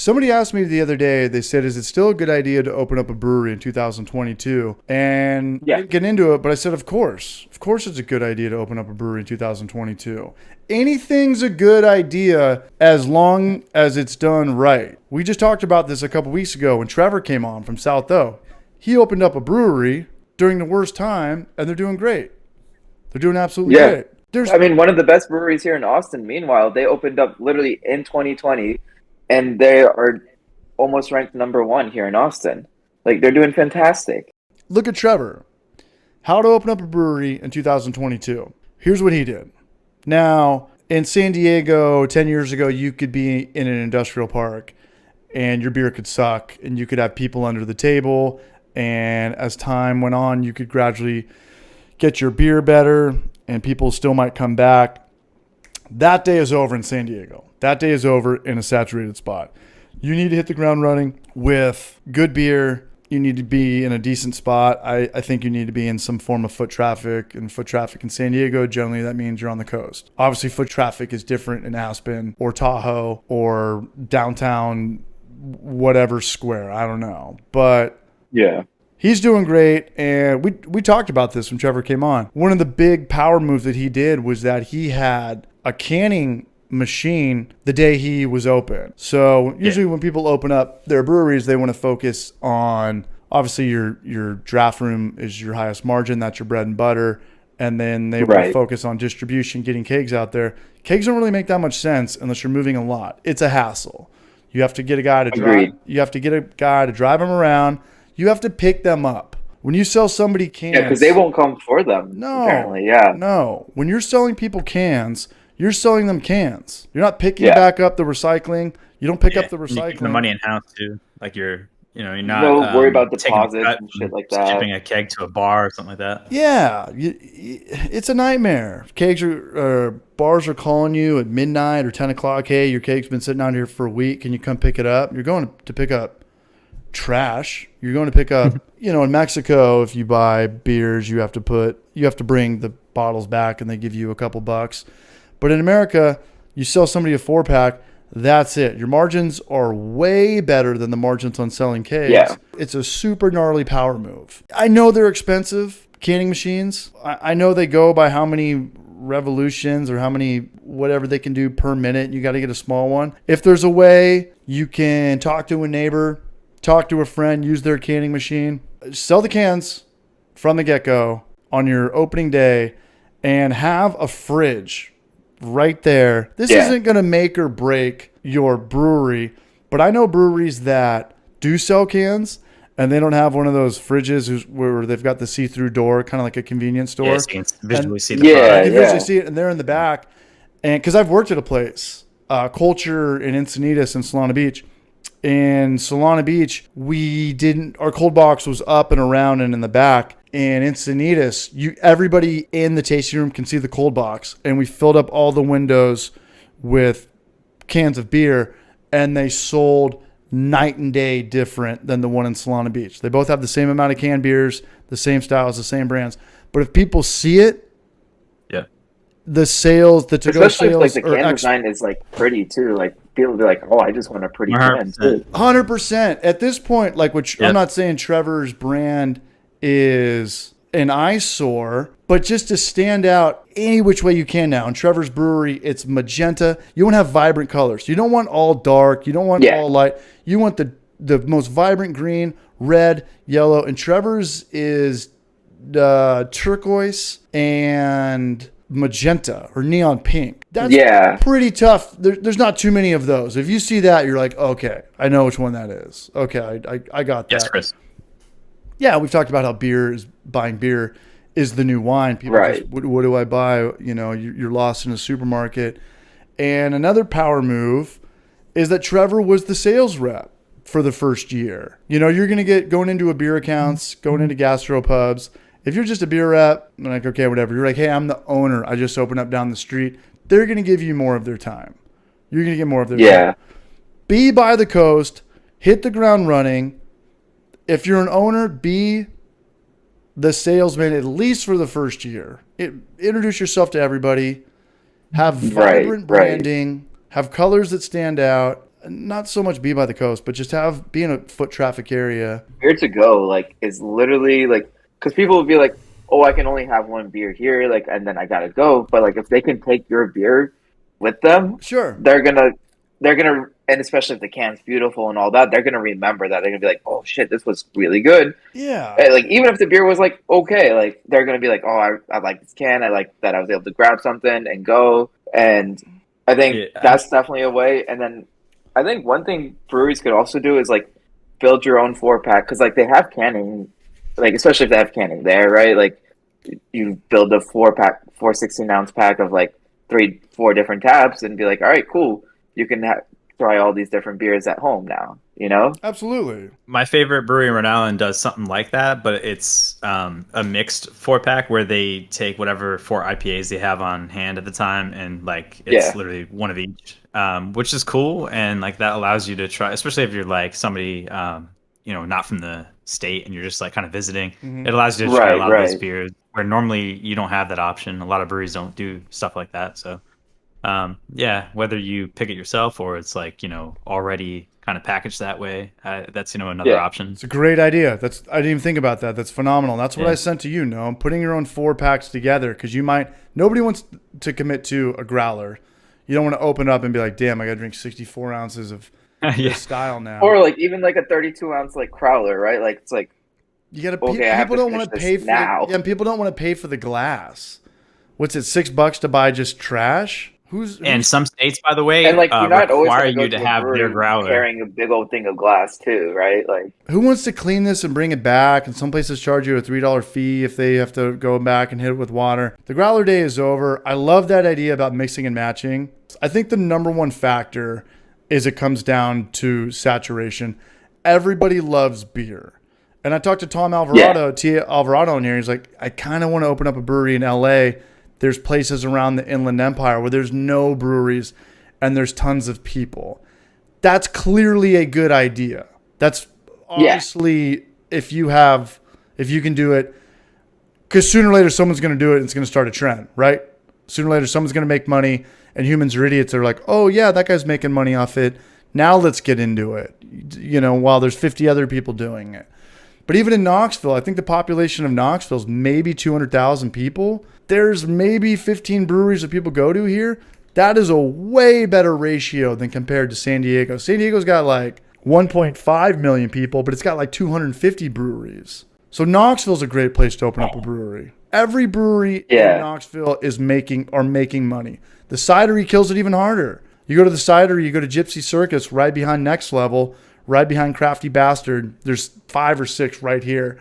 Somebody asked me the other day, they said, is it still a good idea to open up a brewery in 2022? And I didn't get into it, but I said, of course. Of course it's a good idea to open up a brewery in 2022. Anything's a good idea as long as it's done right. We just talked about this a couple weeks ago when Trevor came on from South O. He opened up a brewery during the worst time, and they're doing great. They're doing absolutely great. I mean, one of the best breweries here in Austin, meanwhile, they opened up literally in 2020, and they are almost ranked #1 here in Austin. Like, they're doing fantastic. Look at Trevor. How to open up a brewery in 2022. Here's what he did. Now, in San Diego, 10 years ago, you could be in an industrial park, and your beer could suck, and you could have people under the table, and as time went on, you could gradually get your beer better, and people still might come back. That day is over in San Diego. That day is over in a saturated spot. You need to hit the ground running with good beer. You need to be in a decent spot. I think you need to be in some form of foot traffic. And foot traffic in San Diego, generally that means you're on the coast. Obviously, foot traffic is different in Aspen or Tahoe or downtown whatever square. I don't know. But yeah. He's doing great, and we talked about this when Trevor came on. One of the big power moves that he did was that he had a canning machine the day he was open. So usually when people open up their breweries, they want to focus on, obviously your draft room is your highest margin. That's your bread and butter. And then they want to focus on distribution, getting kegs out there. Kegs don't really make that much sense unless you're moving a lot. It's a hassle. You have to get a guy to drive. You have to get a guy to drive them around. You have to pick them up. When you sell somebody cans... Yeah, because they won't come for them, apparently, No. When you're selling people cans, you're selling them cans. You're not picking back up the recycling. You don't pick up the recycling. You keep the money in-house, too. Like you're not... Don't worry about deposits and shit like that. Shipping a keg to a bar or something like that. Yeah. It's a nightmare. Bars are calling you at midnight or 10 o'clock. Hey, your keg's been sitting out here for a week. Can you come pick it up? You're going to pick up trash. You're going to pick up, in Mexico, if you buy beers, you have to bring the bottles back and they give you a couple bucks. But in America, you sell somebody a 4-pack, that's it. Your margins are way better than the margins on selling kegs. Yeah. It's a super gnarly power move. I know they're expensive, canning machines. I know they go by how many revolutions or how many whatever they can do per minute. You got to get a small one. If there's a way you can talk to a neighbor, talk to a friend, use their canning machine, sell the cans from the get-go on your opening day and have a fridge right there. This isn't going to make or break your brewery, but I know breweries that do sell cans and they don't have one of those fridges where they've got the see-through door, kind of like a convenience store. Yeah, so you can visually see the product. You can visually see it, and they're in the back. And because I've worked at a place, Culture in Encinitas in Solana Beach. In Solana Beach, our cold box was up and around and in the back. And Encinitas, everybody in the tasting room can see the cold box. And we filled up all the windows with cans of beer, and they sold night and day different than the one in Solana Beach. They both have the same amount of canned beers, the same styles, the same brands. But if people see it, the sales, the to-go especially sales, if, like, the can design is like pretty too. Like people will be like, "Oh, I just want a pretty can." 100%. At this point, like, I'm not saying Trevor's brand is an eyesore, but just to stand out any which way you can now. In Trevor's Brewery, it's magenta. You don't have vibrant colors. You don't want all dark. You don't want all light. You want the most vibrant green, red, yellow. And Trevor's is turquoise and magenta or neon pink. That's pretty tough. There's not too many of those. If you see that, you're like, okay, I know which one that is. Okay, I got that. Yes, Chris. Yeah, we've talked about how buying beer is the new wine. People just, what do I buy? You're lost in a supermarket. And another power move is that Trevor was the sales rep for the first year. You're going to get going into a beer accounts, going into gastropubs. If you're just a beer rep, I'm like, okay, whatever. You're like, hey, I'm the owner. I just opened up down the street. They're going to give you more of their time. You're going to get more of their time. Be by the coast. Hit the ground running. If you're an owner, be the salesman at least for the first year. Introduce yourself to everybody. Have vibrant branding. Have colors that stand out. not so much be by the coast, but just be in a foot traffic area. Beer to go, like, is literally like, because people would be like, oh, I can only have one beer here, like, and then I gotta go. But like, if they can take your beer with them, Sure. they're gonna, and especially if the can's beautiful and all that, they're gonna remember that. They're gonna be like, oh shit, this was really good. Yeah. And, like, even if the beer was like okay, like, they're gonna be like, oh, I like this can. I like that I was able to grab something and go. And I think that's definitely a way. And then I think one thing breweries could also do is like build your own 4-pack, because like they have canning, like especially if they have canning there, right? Like you build a 4-pack, 16-ounce pack of like 3-4 different taps, and be like, all right, cool, you can try all these different beers at home now. You know? Absolutely. My favorite brewery in Rhode Island does something like that, but it's a mixed 4-pack where they take whatever 4 IPAs they have on hand at the time, and like it's literally one of each, which is cool. And like that allows you to try, especially if you're like somebody not from the state and you're just like kind of visiting. It allows you to try a lot of those beers where normally you don't have that option. A lot of breweries don't do stuff like that. So whether you pick it yourself or it's like already kind of packaged that way, that's another option. It's a great idea. I didn't even think about that. That's phenomenal. That's what I sent to you. No, putting your own 4-packs together, because nobody wants to commit to a growler. You don't want to open up and be like, damn, I got to drink 64 ounces of this style now. Or like even like a 32-ounce like crowler, right? Like it's like you got to. People don't want to pay for now. And people don't want to pay for the glass. What's it? $6 to buy just trash? And some states, by the way, and like you're not require always you to have their growler carrying a big old thing of glass too, right? Like, who wants to clean this and bring it back? And some places charge you a $3 fee if they have to go back and hit it with water. The growler day is over. I love that idea about mixing and matching. I think the number one factor is it comes down to saturation. Everybody loves beer. And I talked to Tom Alvarado, T. Alvarado in here. He's like, I kind of want to open up a brewery in LA. There's places around the Inland Empire where there's no breweries and there's tons of people. That's clearly a good idea. That's obviously if you can do it, because sooner or later someone's going to do it and it's going to start a trend, right? Sooner or later someone's going to make money, and humans are idiots. They're like, oh yeah, that guy's making money off it. Now let's get into it, while there's 50 other people doing it. But even in Knoxville, I think the population of Knoxville is maybe 200,000 people. There's maybe 15 breweries that people go to here. That is a way better ratio than compared to San Diego. San Diego's got like 1.5 million people, but it's got like 250 breweries. So Knoxville's a great place to open up a brewery. Every brewery in Knoxville is making money. The cidery kills it even harder. You go to the cidery, you go to Gypsy Circus right behind Next Level, right behind Crafty Bastard. There's 5 or 6 right here.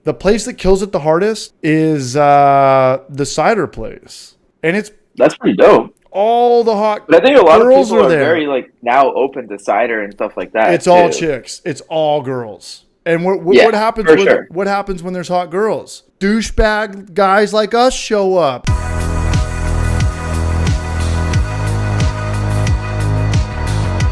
The place that kills it the hardest is the cider place. And that's pretty dope. All the hot But I think a lot of girls people are there. very like now open to cider and stuff like that. It's all chicks. It's all girls. And what happens? What happens when there's hot girls? Douchebag guys like us show up.